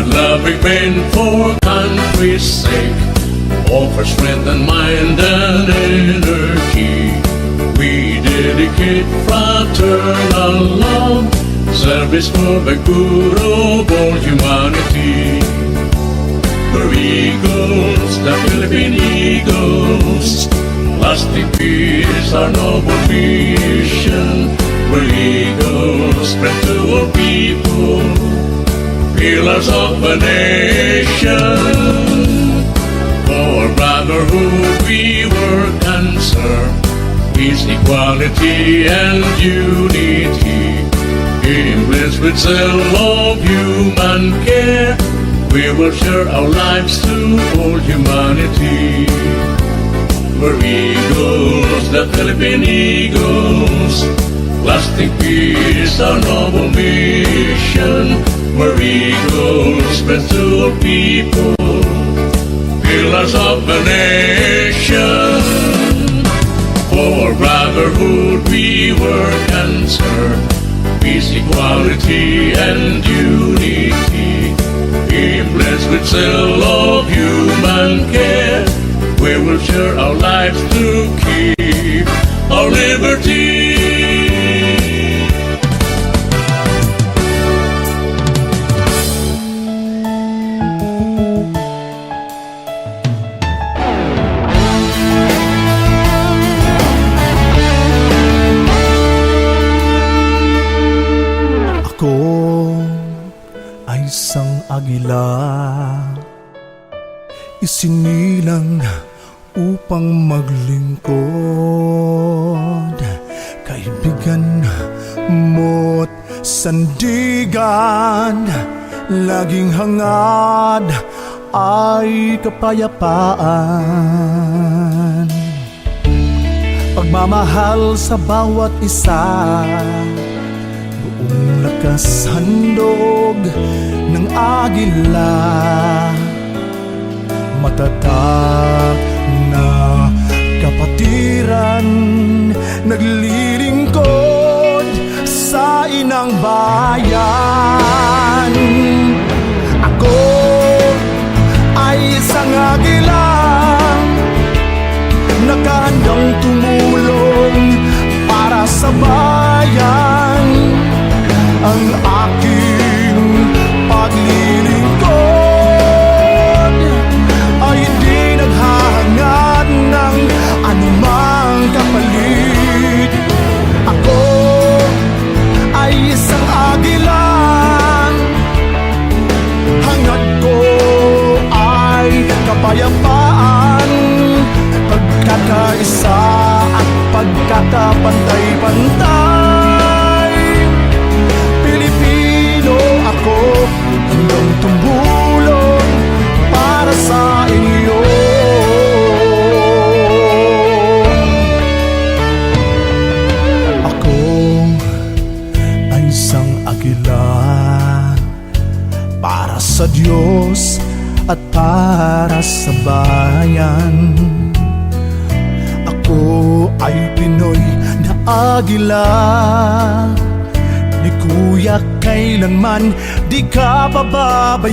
loving men for country's sake, offer strength and mind and energy. We dedicate fraternal love, service for the good of all humanity. We're eagles, the Philippine Eagles, lasting peace, our noble mission. We're eagles, spread to all people, pillars of a nation. For brotherhood we work and serve, peace, equality, and unity. Impressed with self-love, human care, we will share our lives to all humanity. We're eagles, the Philippine Eagles, lasting peace, our noble mission. We're eagles, spread to all people, pillars of the nation. For brotherhood we work and serve, peace, equality, and unity. Blessed with self-love, human care, we will share our lives to keep our liberty. Ako ay isang agila, isinilang upang maglingkod. Kaibigan mo't sandigan, laging hangad ay kapayapaan. Pagmamahal sa bawat isa, buong lakas handog ng agila, matatag na kapatiran, naglilingkod sa inang bayan. Ako ay isang agila, nakahandang tumulong para sa bayan. Ang aking paglilingkod ay hindi naghahangad ng anumang kapalit. Ako ay isang agila, hangad ko ay kapayapaan, pagkakaisa at pagkakapantay-pantay. Pilipino ako, handang tumulong para sa inyo. Ako ay isang agila, para sa Diyos at para sa bayan. Ako ay Pinoy na agila, ni Kuya kailanman di ka pababayaan.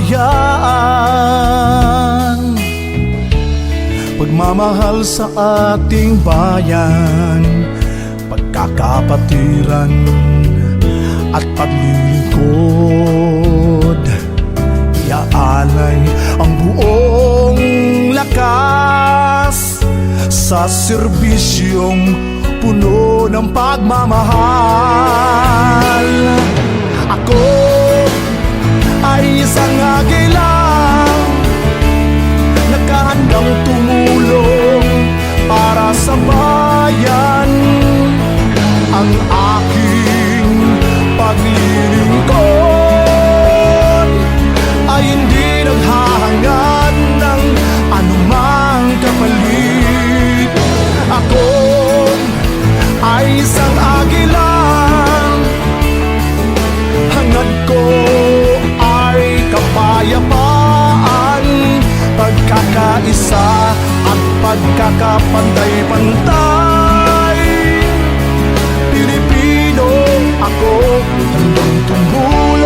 Pagmamahal sa ating bayan, pagkakapatiran at paglilingkod, iaalay ang buong lakas sa serbisyong puno ng pagmamahal. Ako ay isang agila, nakahandang tumulong para sa bayan. Ang aking paglilingkod ay hindi naghahangad ng anumang kapalit. Ako ay isang agila, hangad ko ay kapayapaan, pagkakaisa at pagkakapantay-pantay. Pilipino ako, handang tumulong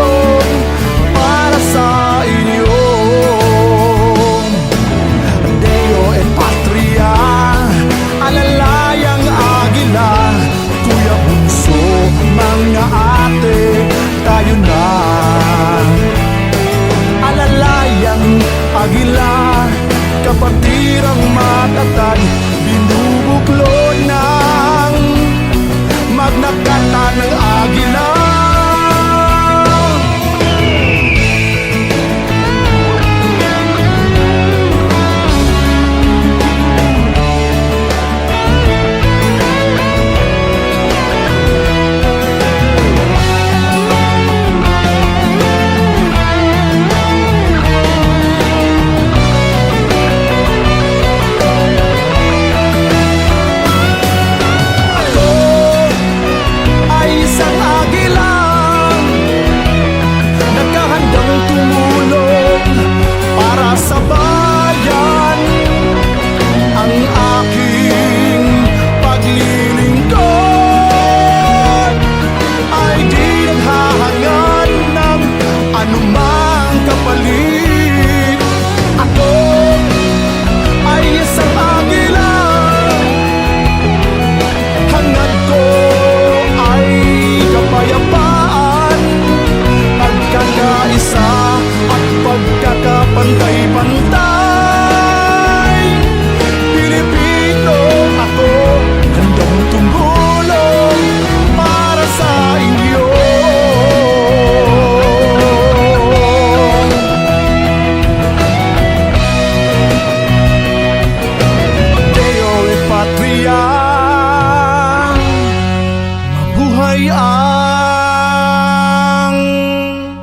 may ang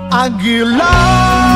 Aguilar.